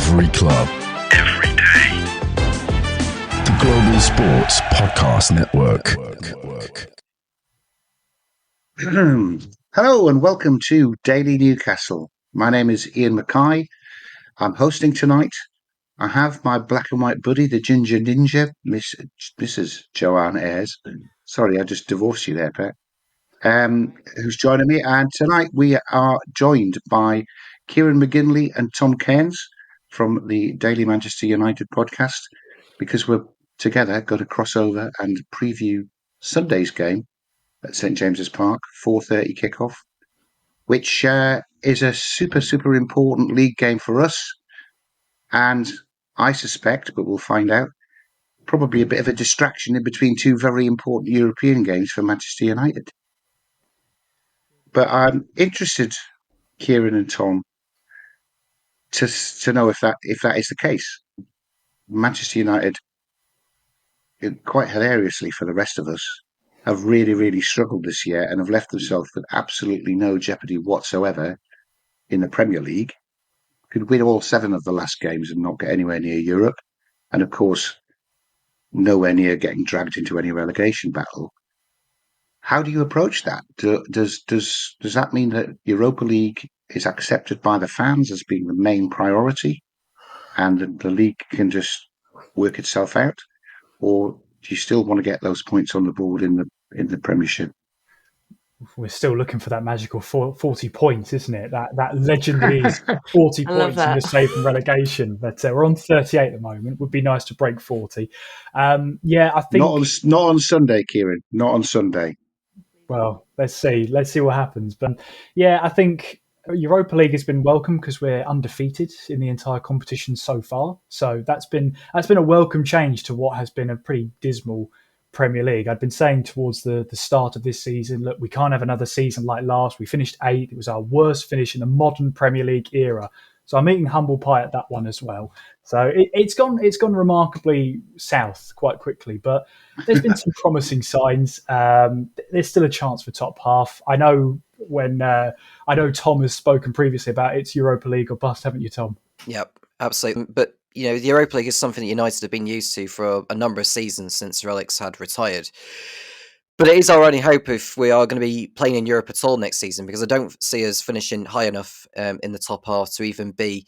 Every club. Every day. The Global Sports Podcast Network. Hello and welcome to Daily Newcastle. My name is Iain Mackay. I'm hosting tonight. I have my black and white buddy, the Ginger Ninja, Mrs. Joanne Ayres. Sorry, I just divorced you there, Pet. Who's joining me. And tonight we are joined by Kieran McGinley and Tom Cairns from the Daily Manchester United podcast, because we're together going to cross over and preview Sunday's game at St James's Park, 4:30 kickoff, which is a super important league game for us. And I suspect, but we'll find out, probably a bit of a distraction in between two very important European games for Manchester United. But I'm interested, Kieran and Tom, to know if that is the case. Manchester United, quite hilariously for the rest of us, have really struggled this year and have left themselves with absolutely no jeopardy whatsoever in the Premier League. Could win all 7 of the last games and not get anywhere near Europe, and of course nowhere near getting dragged into any relegation battle. How do you approach that? Does that mean that Europa League is accepted by the fans as being the main priority, and the league can just work itself out, or do you still want to get those points on the board in the Premiership? We're still looking for that magical 40 points, isn't it? That legendary 40 points in the save from relegation. But we're on 38 at the moment. Would be nice to break 40. I think not on Sunday, Kieran. Not on Sunday. Well, let's see what happens. But yeah, I think Europa League has been welcome because we're undefeated in the entire competition so far. So that's been a welcome change to what has been a pretty dismal Premier League. I'd been saying towards the start of this season, look, we can't have another season like last. We finished 8th. It was our worst finish in the modern Premier League era. So I'm eating humble pie at that one as well. So it's gone remarkably south quite quickly, but there's been some promising signs. There's still a chance for top half. I know Tom has spoken previously about it's Europa League or bust, haven't you, Tom? Yep, absolutely. But the Europa League is something that United have been used to for a number of seasons since Relics had retired. But it is our only hope if we are going to be playing in Europe at all next season, because I don't see us finishing high enough in the top half to even be,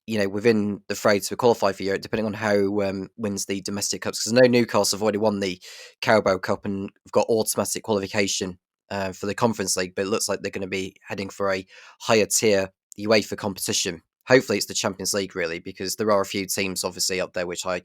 within the fray to qualify for Europe, depending on how wins the domestic cups. Because I know Newcastle have already won the Carabao Cup and have got automatic qualification for the Conference League, but it looks like they're going to be heading for a higher tier UEFA competition. Hopefully it's the Champions League, really, because there are a few teams obviously up there which I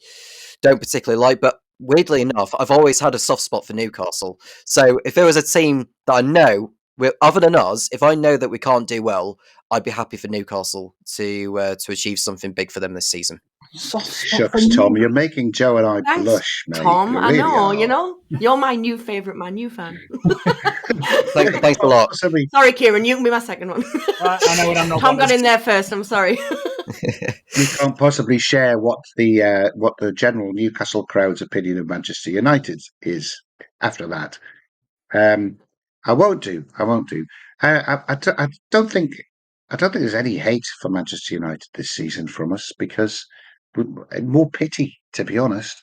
don't particularly like. But weirdly enough, I've always had a soft spot for Newcastle. So if there was a team that I know, other than us, if I know that we can't do well, I'd be happy for Newcastle to achieve something big for them this season. Shucks, Tom, you're making Joe and I blush, mate. Tom, really I know, you're my new favourite Man U fan. Thanks a lot. Sorry, Kieran, you can be my second one. I know what I'm not. Tom got in there first. I'm sorry. You can't possibly share what the general Newcastle crowd's opinion of Manchester United is after that. I won't do. I don't think there's any hate for Manchester United this season from us, because more pity, to be honest,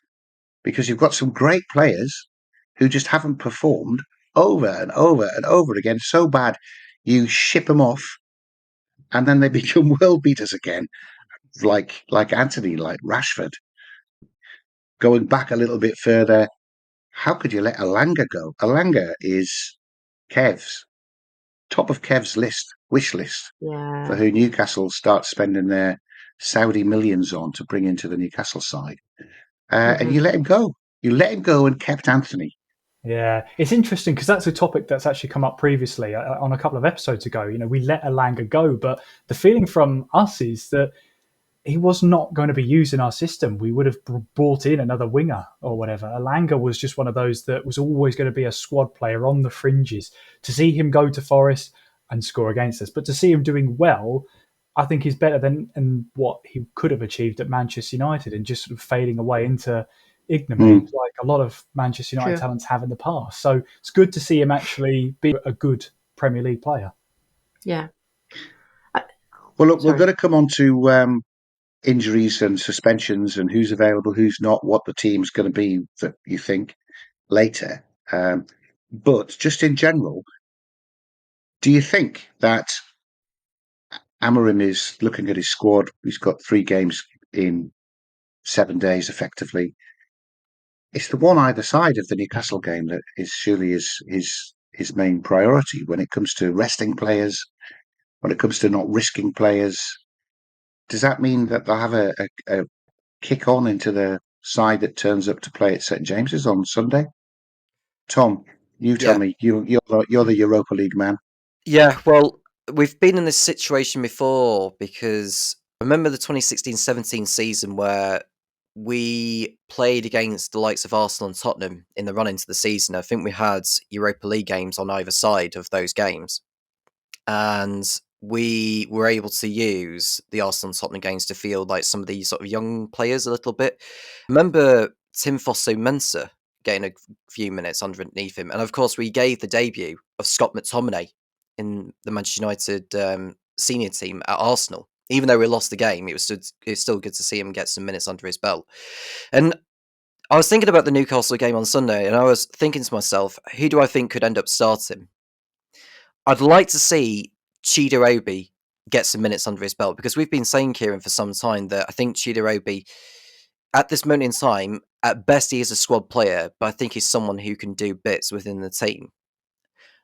because you've got some great players who just haven't performed over and over and over again. So bad, you ship them off, and then they become world beaters again, like Anthony, like Rashford. Going back a little bit further, how could you let Elanga go? Elanga is top of Kev's wish list for who Newcastle start spending their Saudi millions on to bring into the Newcastle side. And you let him go. You let him go and kept Anthony. Yeah, it's interesting because that's a topic that's actually come up previously on a couple of episodes ago. We let Elanga go, but the feeling from us is that he was not going to be used in our system. We would have brought in another winger or whatever. Elanga was just one of those that was always going to be a squad player on the fringes. To see him go to Forest and score against us, but to see him doing well, I think is better than what he could have achieved at Manchester United, and just sort of fading away into ignominy like a lot of Manchester United talents have in the past. So it's good to see him actually be a good Premier League player. Yeah. Well, look, we're going to come on to injuries and suspensions and who's available, who's not, what the team's going to be that you think later. But just in general, do you think that Amorim is looking at his squad? He's got 3 games in 7 days, effectively. It's the one either side of the Newcastle game that is surely his main priority when it comes to resting players, when it comes to not risking players. Does that mean that they'll have a kick on into the side that turns up to play at St James's on Sunday? Tom, you tell Yeah. me. You're the Europa League man. Yeah, well, we've been in this situation before because remember the 2016-17 season where we played against the likes of Arsenal and Tottenham in the run into the season. I think we had Europa League games on either side of those games. And we were able to use the Arsenal and Tottenham games to field like some of these sort of young players a little bit. Remember Tim Fosu-Mensah getting a few minutes underneath him. And of course, we gave the debut of Scott McTominay in the Manchester United senior team at Arsenal. Even though we lost the game, it was still good to see him get some minutes under his belt. And I was thinking about the Newcastle game on Sunday, and I was thinking to myself, who do I think could end up starting? I'd like to see Chido-Obi get some minutes under his belt because we've been saying, Kieran, for some time that I think Chido-Obi, at this moment in time, at best he is a squad player, but I think he's someone who can do bits within the team.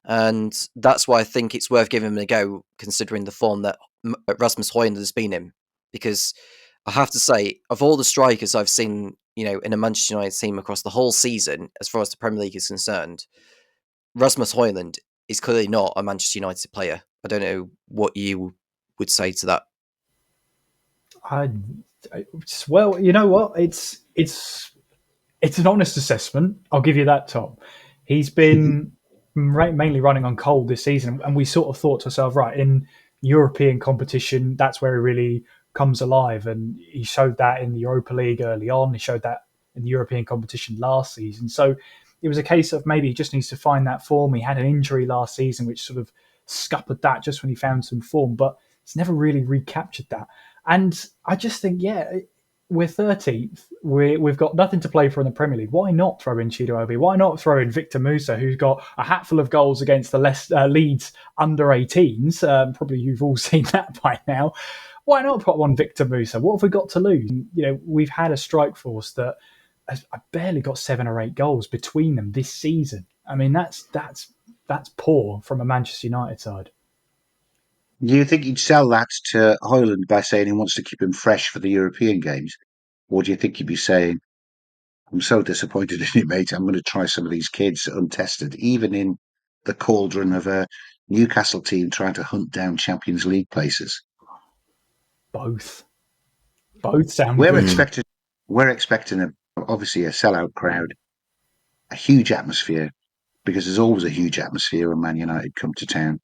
And that's why I think it's worth giving him a go, considering the form that Rasmus Højlund has been in. Because I have to say, of all the strikers I've seen, in a Manchester United team across the whole season, as far as the Premier League is concerned, Rasmus Højlund is clearly not a Manchester United player. I don't know what you would say to that. Well, you know what? It's an honest assessment. I'll give you that, Tom. He's been mainly running on cold this season, and we sort of thought to ourselves, right, in European competition, that's where he really comes alive, and he showed that in the Europa League early on. He showed that in the European competition last season. So it was a case of maybe he just needs to find that form. He had an injury last season, which sort of scuppered that just when he found some form, but he's never really recaptured that. And I just think, we're 13th. We've got nothing to play for in the Premier League. Why not throw in Chido-Obi? Why not throw in Victor Musa, who's got a hatful of goals against the Leeds under 18s? Probably you've all seen that by now. Why not put on Victor Musa? What have we got to lose? We've had a strike force that has barely got 7 or 8 goals between them this season. I mean, that's poor from a Manchester United side. Do you think he'd sell that to Højlund by saying he wants to keep him fresh for the European games? Or do you think he'd be saying, I'm so disappointed in you, mate, I'm going to try some of these kids untested, even in the cauldron of a Newcastle team trying to hunt down Champions League places? Both sound We're good. expecting obviously a sellout crowd, a huge atmosphere, because there's always a huge atmosphere when Man United come to town.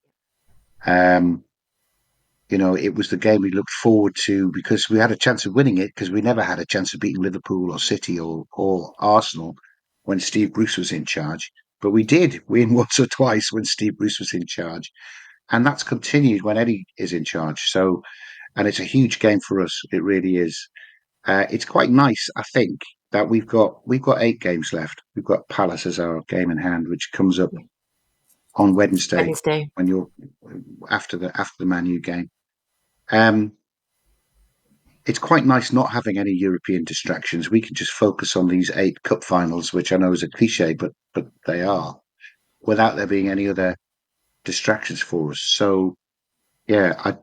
It was the game we looked forward to because we had a chance of winning it because we never had a chance of beating Liverpool or City or Arsenal when Steve Bruce was in charge. But we did win once or twice when Steve Bruce was in charge. And that's continued when Eddie is in charge. So, and it's a huge game for us. It really is. It's quite nice, I think, that we've got 8 games left. We've got Palace as our game in hand, which comes up on Wednesday when you're after the Man U game. It's quite nice not having any European distractions. We can just focus on these 8 cup finals, which I know is a cliche, but they are, without there being any other distractions for us. So, yeah,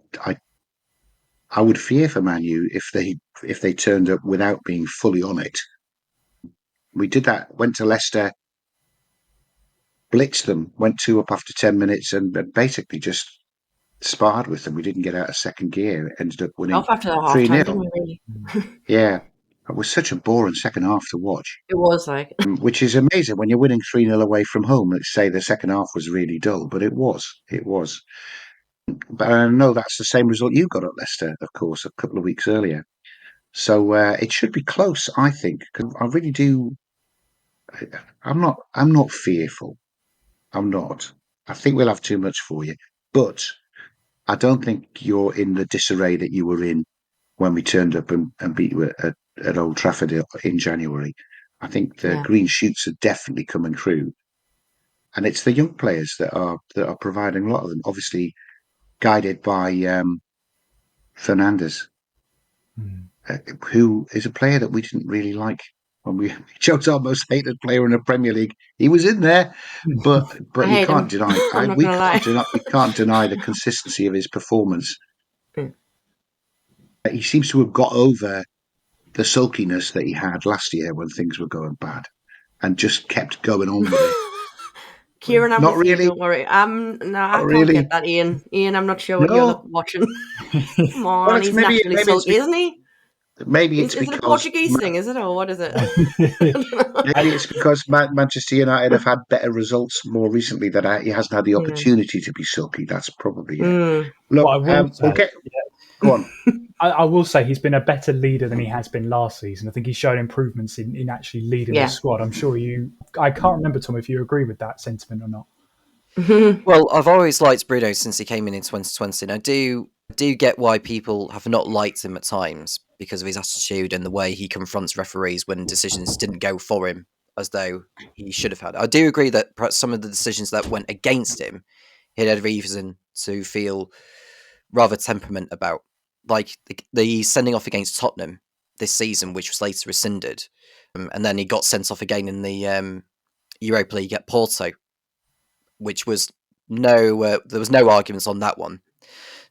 I would fear for Man U if they turned up without being fully on it. We did that. Went to Leicester, blitzed them, went 2 up after 10 minutes, and basically just sparred with them. We didn't get out of second gear. Ended up winning Off after the half 3-0. time, didn't we, really? Yeah. It was such a boring second half to watch. It was like. Which is amazing when you're winning 3-0 away from home. Let's say the second half was really dull, but it was. It was. But I know that's the same result you got at Leicester, of course, a couple of weeks earlier. So it should be close, I think, because I really do. I'm not fearful. I'm not. I think we'll have too much for you, but I don't think you're in the disarray that you were in when we turned up and beat you at Old Trafford in January. I think the Yeah. green shoots are definitely coming through, and it's the young players that are providing a lot of them. Obviously, guided by Fernandes, who is a player that we didn't really like when we chose our most hated player in the Premier League. He was in there, but I you hate can't him. deny. I'm not gonna lie. You can't deny the consistency of his performance. Mm. He seems to have got over the sulkiness that he had last year when things were going bad, and just kept going on with it. Kieran, I'm Not with you. really, Don't worry. No, I not can't really. get that, Ian. Ian, I'm not sure what you're No. watching. Come Well, on, it's he's naturally maybe it's sulky, isn't he? maybe Is, it's is it a because Portuguese thing? Is it, or what is it? maybe it's because Manchester United have had better results more recently that he hasn't had the Yeah. opportunity to be sulky. That's probably it. Mm. Look, What I will we'll say, get go on. I will say he's been a better leader than he has been last season. I think he's shown improvements in actually leading the Yeah. squad. I'm sure I can't remember, Tom, if you agree with that sentiment or not. Well, I've always liked Bruno since he came in 2020, and I do get why people have not liked him at times because of his attitude and the way he confronts referees when decisions didn't go for him as though he should have had. I do agree that perhaps some of the decisions that went against him, he had reason to feel rather temperament about, like the sending off against Tottenham this season, which was later rescinded, and then he got sent off again in the Europa League at Porto, which was there was no arguments on that one,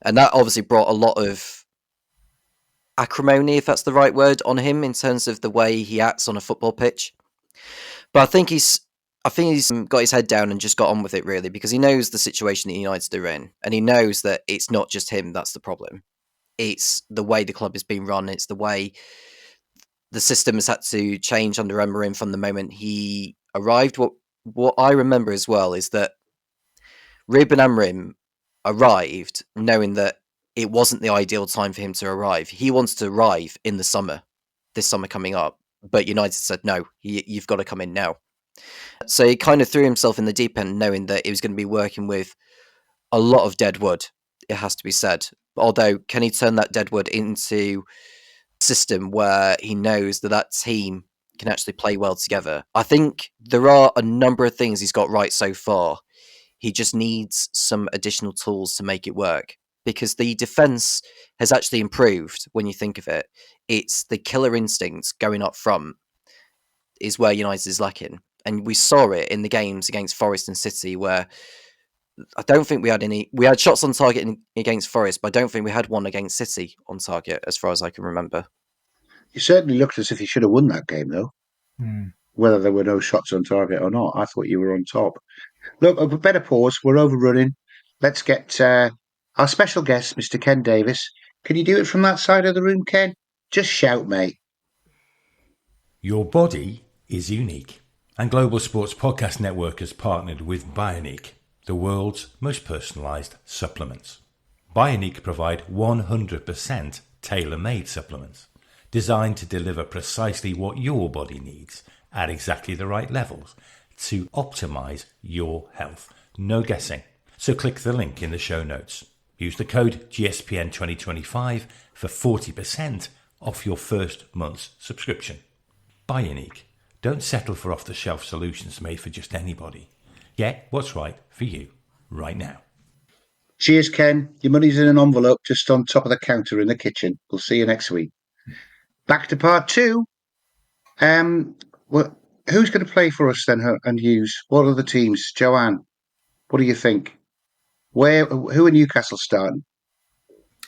and that obviously brought a lot of acrimony, if that's the right word, on him in terms of the way he acts on a football pitch. But I think he's got his head down and just got on with it, really, because he knows the situation that United are in, and he knows that it's not just him that's the problem. It's the way the club is being run. It's the way the system has had to change under Emery from the moment he arrived. What I remember as well is that Ruben Amorim arrived knowing that it wasn't the ideal time for him to arrive. He wanted to arrive in the summer, this summer coming up, but United said, no, you've got to come in now. So he kind of threw himself in the deep end knowing that he was going to be working with a lot of dead wood, it has to be said. Although, can he turn that dead wood into a system where he knows that team can actually play well together? I think there are a number of things he's got right so far. He just needs some additional tools to make it work, because the defence has actually improved when you think of it. It's the killer instincts going up front is where United is lacking. And we saw it in the games against Forest and City, where I don't think we had any. We had shots on target against Forest, but I don't think we had one against City on target, as far as I can remember. He certainly looked as if he should have won that game, though. Whether there were no shots on target or not, I thought you were on top. Look, a better pause. We're overrunning. Let's get our special guest, Mr. Ken Davis. Can you do it from that side of the room, Ken? Just shout, mate. Your body is unique. And Global Sports Podcast Network has partnered with Bioniq, the world's most personalised supplements. Bioniq provide 100% tailor-made supplements designed to deliver precisely what your body needs at exactly the right levels to optimise your health. No guessing. So click the link in the show notes. Use the code GSPN 2025 for 40% off your first month's subscription. Bioniq. Don't settle for off-the-shelf solutions made for just anybody. Get what's right for you right now. Cheers, Ken. Your money's in an envelope just on top of the counter in the kitchen. We'll see you next week. Back to part two. Well, who's going to play for us then, and Hughes? What are the teams? Joanne, what do you think? Who are Newcastle starting?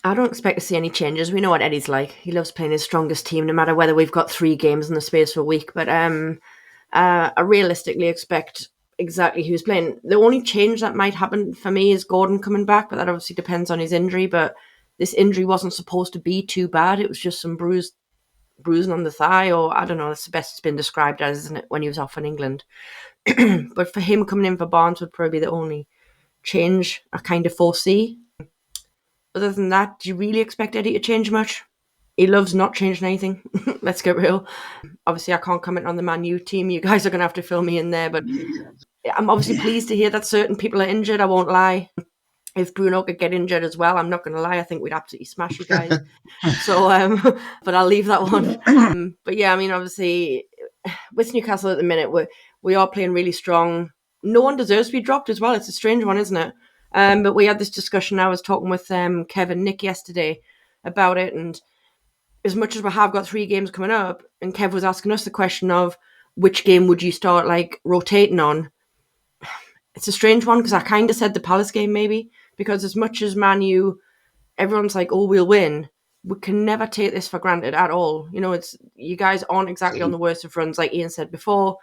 I don't expect to see any changes. We know what Eddie's like. He loves playing his strongest team, no matter whether we've got 3 games in the space of a week. But I realistically expect exactly who's playing. The only change that might happen for me is Gordon coming back, but that obviously depends on his injury. But this injury wasn't supposed to be too bad. It was just some bruising on the thigh, or I don't know, that's the best it's been described as, isn't it, when he was off in England. But for him coming in for Barnes would probably be the only change I kind of foresee. Other than that, do you really expect Eddie to change much? He loves not changing anything. Let's get real. Obviously, I can't comment on the Man U team. You guys are going to have to fill me in there. But I'm obviously pleased to hear that certain people are injured. I won't lie. if Bruno could get injured as well, I'm not going to lie, I think we'd absolutely smash you guys. So, but I'll leave that one. But yeah, I mean, obviously, with Newcastle at the minute, we are playing really strong. No one deserves to be dropped as well. It's a strange one, isn't it? But we had this discussion. I was talking with Kevin Nick yesterday about it, and as much as we have got 3 games coming up, and Kev was asking us the question of which game would you start like rotating on. It's a strange one because I kind of said the Palace game maybe, because as much as Man U, everyone's like, oh, we'll win. We can never take this for granted at all. You know, it's you guys aren't exactly on the worst of runs, like Iain said before.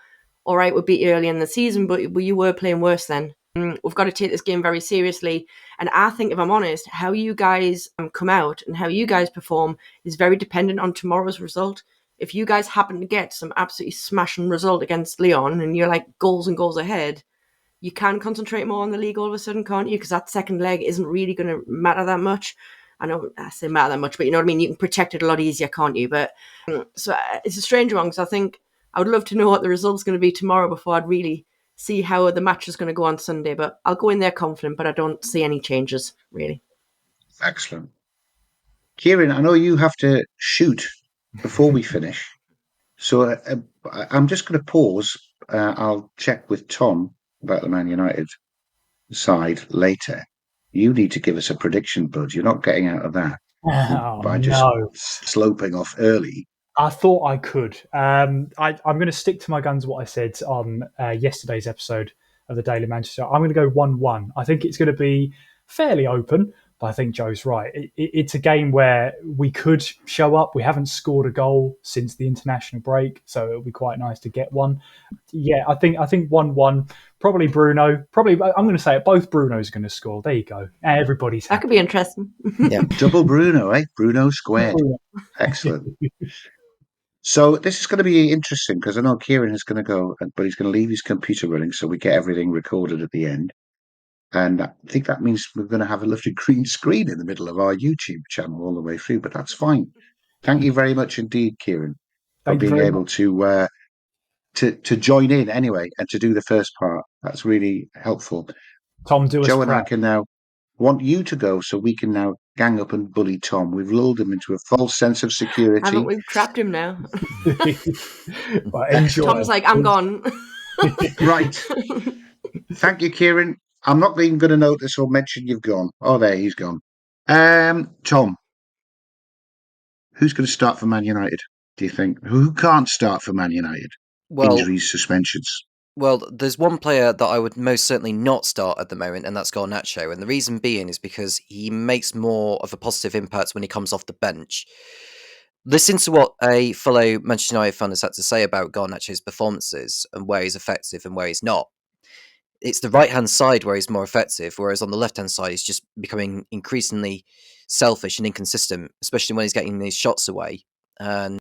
All right, we beat you early in the season, but you were playing worse then. We've got to take this game very seriously. And I think, if I'm honest, how you guys come out and how you guys perform is very dependent on tomorrow's result. If you guys happen to get some absolutely smashing result against Lyon and you're like goals and goals ahead, you can concentrate more on the league all of a sudden, can't you? Because that second leg isn't really going to matter that much. I know I say matter that much, but you know what I mean? You can protect it a lot easier, can't you? But so it's a strange one because I think I would love to know what the result's going to be tomorrow before I'd really see how the match is going to go on Sunday. But I'll go in there confident, but I don't see any changes, really. Excellent. Kieran, I know you have to shoot before we finish. So I'm just going to pause. I'll check with Tom about the Man United side later. You need to give us a prediction, bud. You're not getting out of that by just sloping off early. I thought I could. I'm going to stick to my guns, what I said on yesterday's episode of the Daily Man Utd. I'm going to go 1-1. I think it's going to be fairly open, but I think Joe's right. It's a game where we could show up. We haven't scored a goal since the international break, so it'll be quite nice to get one. Yeah, I think 1-1. Probably Bruno. Probably, I'm going to say it, both Bruno's going to score. There you go. Everybody's happy. That could be interesting. Yeah. Double Bruno, eh? Bruno squared. Excellent. So this is going to be interesting because I know Kieran is going to go, but he's going to leave his computer running so we get everything recorded at the end. And I think that means we're going to have a lovely green screen in the middle of our YouTube channel all the way through, but that's fine. Thank you very much indeed, Kieran, for being able to join in anyway and to do the first part. That's really helpful. Tom, do us Joe and I proud. can now want you to go so we can now gang up and bully Tom. We've lulled him into a false sense of security. Haven't we trapped him now? Well, enjoy. Tom's like, I'm gone. Right. Thank you, Kieran. I'm not even going to notice or mention you've gone. Oh, there, he's gone. Tom, who's going to start for Man United, do you think? Who can't start for Man United? Well, Injuries, suspensions. Well, there's one player that I would most certainly not start at the moment, and that's Garnacho. And the reason being is because he makes more of a positive impact when he comes off the bench. Listen to what a fellow Manchester United fan has had to say about Garnacho's performances and where he's effective and where he's not. It's the right-hand side where he's more effective, whereas on the left-hand side, he's just becoming increasingly selfish and inconsistent, especially when he's getting these shots away and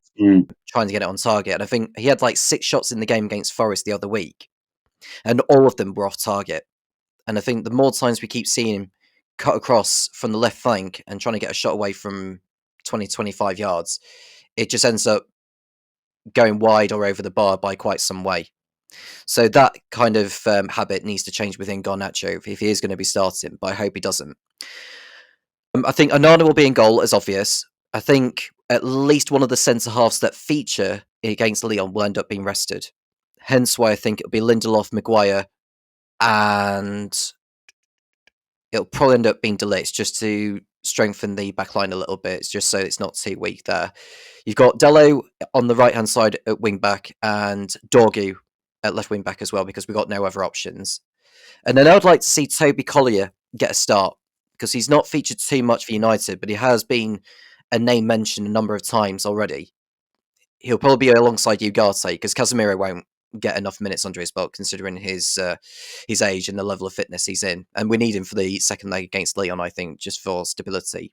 trying to get it on target. And I think he had like 6 shots in the game against Forest the other week, and all of them were off target. And I think the more times we keep seeing him cut across from the left flank and trying to get a shot away from 20, 25 yards, it just ends up going wide or over the bar by quite some way. So that kind of habit needs to change within Garnacho if he is going to be starting, but I hope he doesn't. I think Onana will be in goal, as obvious. I think at least one of the centre-halves that feature against Lyon will end up being rested. Hence why I think it'll be Lindelof, Maguire, and it'll probably end up being De Ligt just to strengthen the backline a little bit, just so it's not too weak there. You've got Dello on the right-hand side at wing-back and Dorgu at left wing-back as well, because we've got no other options. And then I would like to see Toby Collier get a start, because he's not featured too much for United, but he has been a name mentioned a number of times already. He'll probably be alongside Ugarte, because Casemiro won't get enough minutes under his belt, considering his age and the level of fitness he's in. And we need him for the second leg against Lyon, I think, just for stability.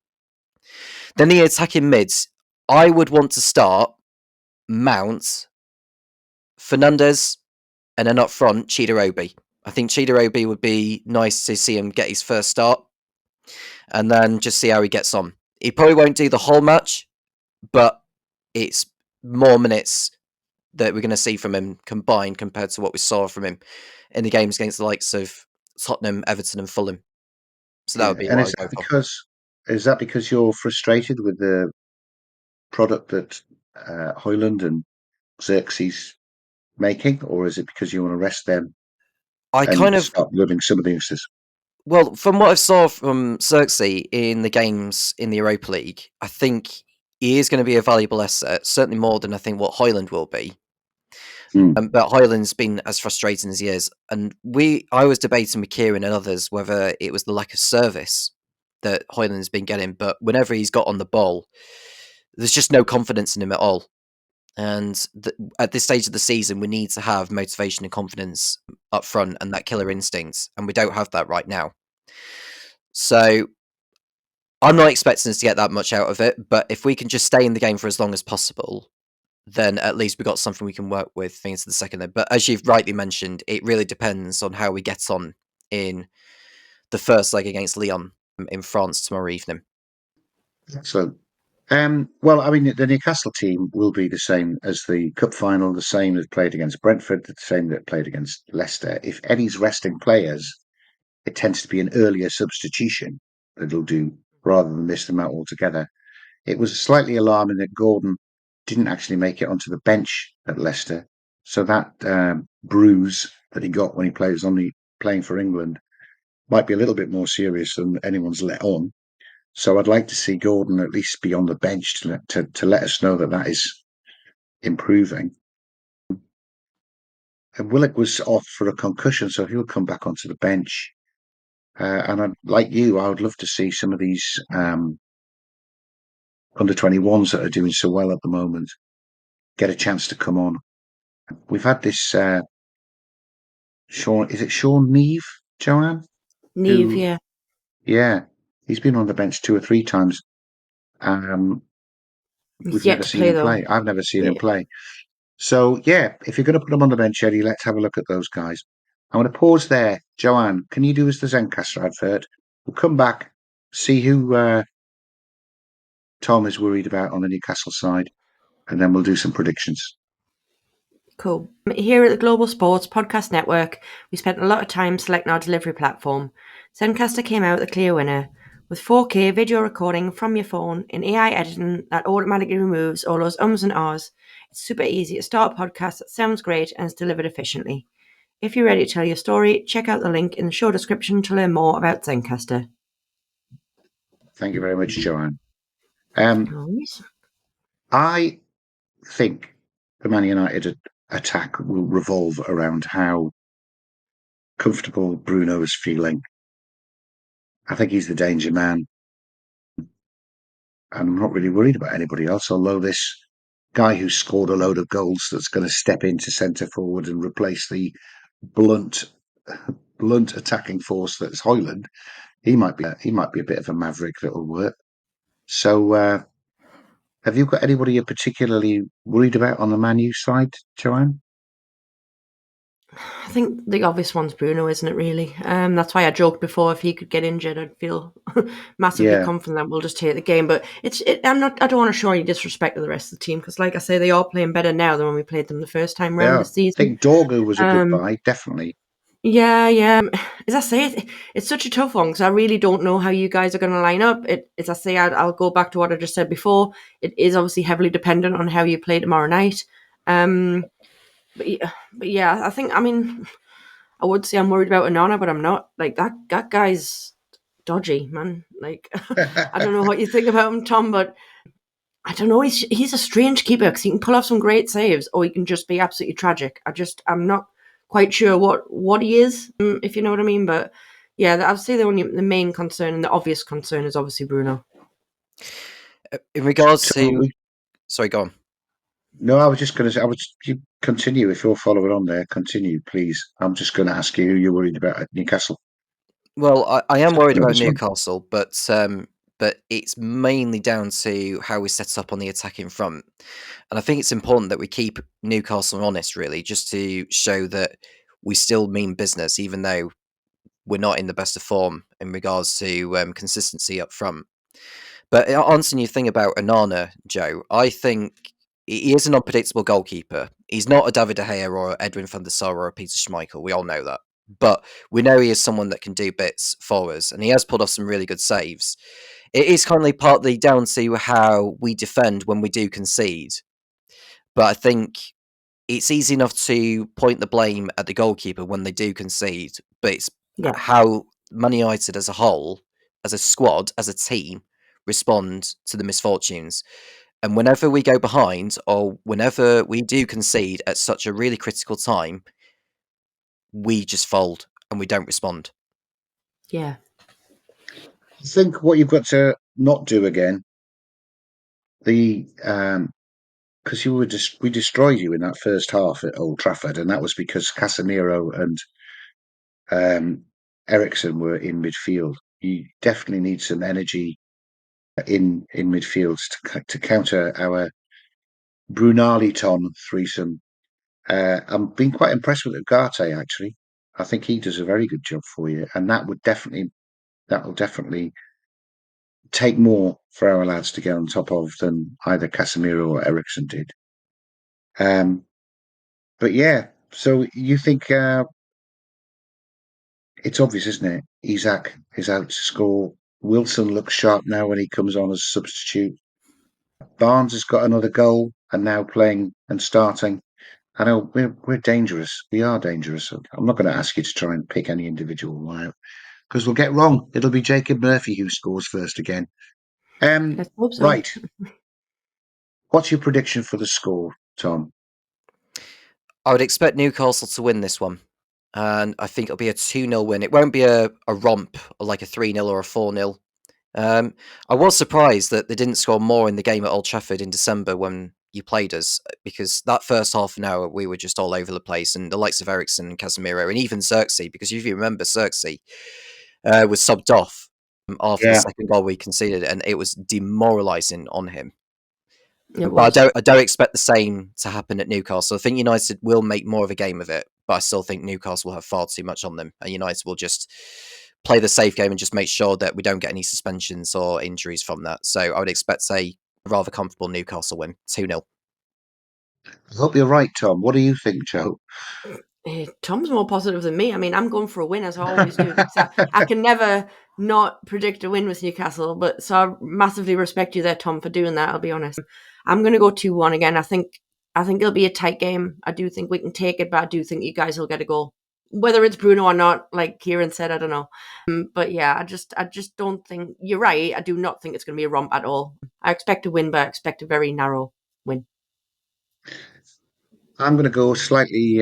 Then the attacking mids. I would want to start Mount, Fernandes, and then up front, Chidobe. I think Chidobe would be nice to see him get his first start, and then just see how he gets on. He probably won't do the whole match, but it's more minutes that we're going to see from him combined compared to what we saw from him in the games against the likes of Tottenham, Everton and Fulham. So that would be And what I go for. is that because you're frustrated with the product that Hoyland and Xerxes making, or is it because you want to rest them I kind and of start building some of the youngsters? Well, from what I saw from Xerxes in the games in the Europa League, I think he is going to be a valuable asset, certainly more than I think what Hoyland will be. Hmm. But Hoyland's been as frustrating as he is, and I was debating with Kieran and others whether it was the lack of service that Hoyland's been getting. But whenever he's got on the ball, there's just no confidence in him at all. And at this stage of the season, we need to have motivation and confidence up front and that killer instinct, and we don't have that right now. So I'm not expecting us to get that much out of it, but if we can just stay in the game for as long as possible, then at least we've got something we can work with into the second leg. But as you've rightly mentioned, it really depends on how we get on in the first leg against Lyon in France tomorrow evening. Excellent. Well, I mean, the Newcastle team will be the same as the cup final, the same that played against Brentford, the same that played against Leicester. If Eddie's resting players, it tends to be an earlier substitution that he'll do rather than miss them out altogether. It was slightly alarming that Gordon didn't actually make it onto the bench at Leicester. So that bruise that he got when he plays only playing for England might be a little bit more serious than anyone's let on. So I'd like to see Gordon at least be on the bench to let us know that is improving. And Willock was off for a concussion, so he'll come back onto the bench. And like you, I would love to see some of these under 21s that are doing so well at the moment get a chance to come on. We've had this Sean, is it Sean Neve, Joanne? Neve, Who, yeah. yeah, he's been on the bench 2 or 3 times. Um, He's we've yet never to seen play, him though. play. I've never seen him Yeah. play. So, yeah, if you're going to put him on the bench, Eddie, let's have a look at those guys. I'm going to pause there. Joanne, can you do us the Zencastr advert? We'll come back, see who Tom is worried about on the Newcastle side, and then we'll do some predictions. Cool. Here at the Global Sports Podcast Network, we spent a lot of time selecting our delivery platform. Zencastr came out the clear winner, with 4K video recording from your phone in AI editing that automatically removes all those ums and ahs. It's super easy to start a podcast that sounds great and is delivered efficiently. If you're ready to tell your story, check out the link in the show description to learn more about Zencastr. Thank you very much, Joanne. Nice. I think the Man United attack will revolve around how comfortable Bruno is feeling. I think he's the danger man. I'm not really worried about anybody else, although this guy who scored a load of goals that's going to step into centre forward and replace the blunt attacking force that's Hoyland, he might be a bit of a maverick that'll work. So, have you got anybody you're particularly worried about on the Man U side, Joanne? I think the obvious one's Bruno, isn't it, really? That's why I joked before, if he could get injured, I'd feel massively Yeah, confident that we'll just take the game. But I don't want to show any disrespect to the rest of the team, because like I say, they are playing better now than when we played them the first time round yeah. this I season. think Dorgu was a good Um, buy, definitely. yeah. As I say, it's such a tough one, because I really don't know how you guys are going to line up. As I say, I'll go back to what I just said before. It is obviously heavily dependent on how you play tomorrow night. But yeah, I would say I'm worried about Onana, but I'm not. Like, that guy's dodgy, man. Like, I don't know what you think about him, Tom, but I don't know. He's a strange keeper, because he can pull off some great saves, or he can just be absolutely tragic. I'm not quite sure what he is, if you know what I mean. But yeah, I'd say the main concern and the obvious concern is obviously Bruno. In regards So to, sorry, go on. no, I was just going to say, you continue if you're following on there. Continue, please. I'm just going to ask you who you're worried about at Newcastle. Well, I am worried Know about this one. Newcastle, but it's mainly down to how we set up on the attacking front, and I think it's important that we keep Newcastle honest, really, just to show that we still mean business, even though we're not in the best of form in regards to consistency up front. But answering your thing about Onana, Joe, I think he is an unpredictable goalkeeper. He's not a David De Gea or Edwin van der Sar or a Peter Schmeichel. We all know that. but we know he is someone that can do bits for us, and he has pulled off some really good saves. It is kindly partly down to how we defend when we do concede, but I think it's easy enough to point the blame at the goalkeeper when they do concede, but it's how Man United as a whole, as a squad, as a team, respond to the misfortunes. And whenever we go behind, or whenever we do concede at such a really critical time, we just fold and we don't respond. Yeah. I think what you've got to not do again, because we destroyed you in that first half at Old Trafford, and that was because Casemiro and Eriksen were in midfield. You definitely need some energy in midfield to counter our Brunaliton threesome. I'm being quite impressed with Ugarte, actually. I think he does a very good job for you, and that will definitely take more for our lads to get on top of than either Casemiro or Eriksen did. But yeah, so you think it's obvious, isn't it? Isak is out to score. Wilson looks sharp now when he comes on as a substitute. Barnes has got another goal and now playing and starting. I know we're dangerous. We are dangerous. I'm not going to ask you to try and pick any individual one out because we'll get wrong. It'll be Jacob Murphy who scores first again. Let's hope so. Right. What's your prediction for the score, Tom? I would expect Newcastle to win this one. And I think it'll be a 2-0 win. It won't be a romp or like a 3-0 or a 4-0. I was surprised that they didn't score more in the game at Old Trafford in December when you played us, because that first half an hour we were just all over the place, and the likes of Eriksen and Casemiro and even Xerxes, because if you remember, Xerxes was subbed off after the second goal we conceded, and it was demoralising on him. But I don't expect the same to happen at Newcastle. I think United will make more of a game of it, but I still think Newcastle will have far too much on them, and United will just play the safe game and just make sure that we don't get any suspensions or injuries from that. So I would expect a rather comfortable Newcastle win, 2-0. I hope you're right, Tom. What do you think, Joe? Tom's more positive than me. I mean, I'm going for a win as I always do. I can never not predict a win with Newcastle, but so I massively respect you there, Tom, for doing that. I'll be honest. I'm going to go 2-1 again. I think it'll be a tight game. I do think we can take it, but I do think you guys will get a goal. Whether it's Bruno or not, like Kieran said, I don't know. But yeah, I just don't think you're right. I do not think it's going to be a romp at all. I expect a win, but I expect a very narrow win. I'm going to go slightly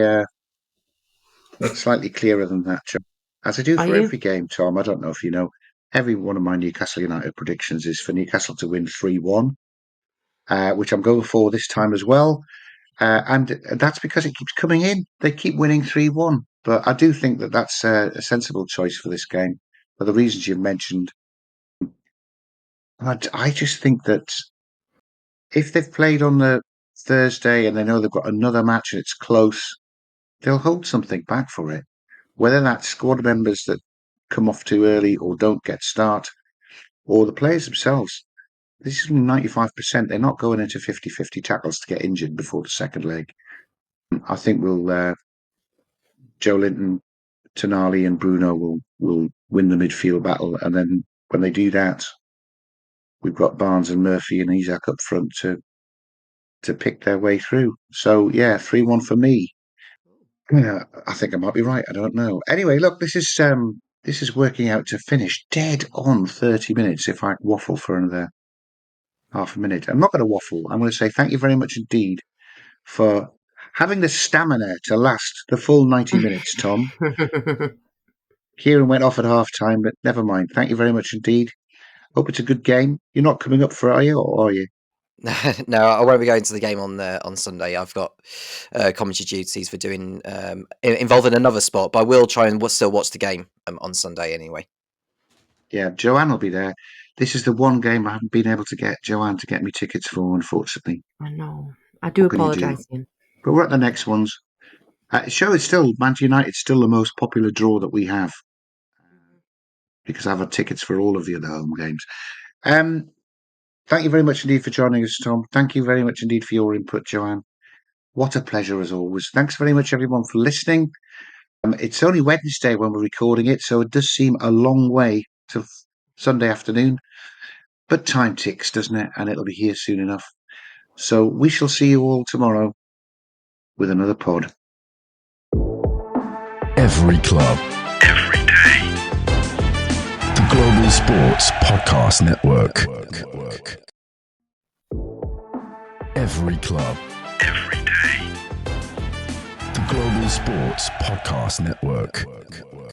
clearer than that, Joe. As I do for every game, Tom. I don't know if you know, every one of my Newcastle United predictions is for Newcastle to win 3-1, which I'm going for this time as well. And that's because it keeps coming in. They keep winning 3-1. But I do think that that's a sensible choice for this game for the reasons you've mentioned. But I just think that if they've played on the Thursday and they know they've got another match and it's close, they'll hold something back for it. Whether that's squad members that come off too early or don't get start, or the players themselves. This is 95%. They're not going into 50-50 tackles to get injured before the second leg. I think Joe Linton, Tonali and Bruno will win the midfield battle. And then when they do that, we've got Barnes and Murphy and Isak up front to pick their way through. So yeah, 3-1 for me. Yeah, I think I might be right. I don't know. Anyway, look, this is working out to finish dead on 30 minutes if I waffle for another half a minute. I'm not going to waffle. I'm going to say thank you very much indeed for having the stamina to last the full 90 minutes, Tom. Kieran went off at half time, but never mind. Thank you very much indeed. Hope it's a good game. You're not coming up for it, are you, or are you? No, I won't be going to the game on Sunday. I've got commentary duties for doing involving another sport, but I will try and still watch the game on Sunday anyway. Yeah, Joanne will be there. This is the one game I haven't been able to get Joanne to get me tickets for, unfortunately. I know. I do apologise, Iain. But we're at the next ones. Show is still Manchester United, still the most popular draw that we have because I've had tickets for all of the other home games. Thank you very much indeed for joining us, Tom. Thank you very much indeed for your input, Joanne. What a pleasure as always. Thanks very much, everyone, for listening. It's only Wednesday when we're recording it, so it does seem a long way to Sunday afternoon. But time ticks, doesn't it? And it'll be here soon enough. So we shall see you all tomorrow with another pod. Every club, every day. The Global Sports Podcast Network. Every club, every day. The Global Sports Podcast Network.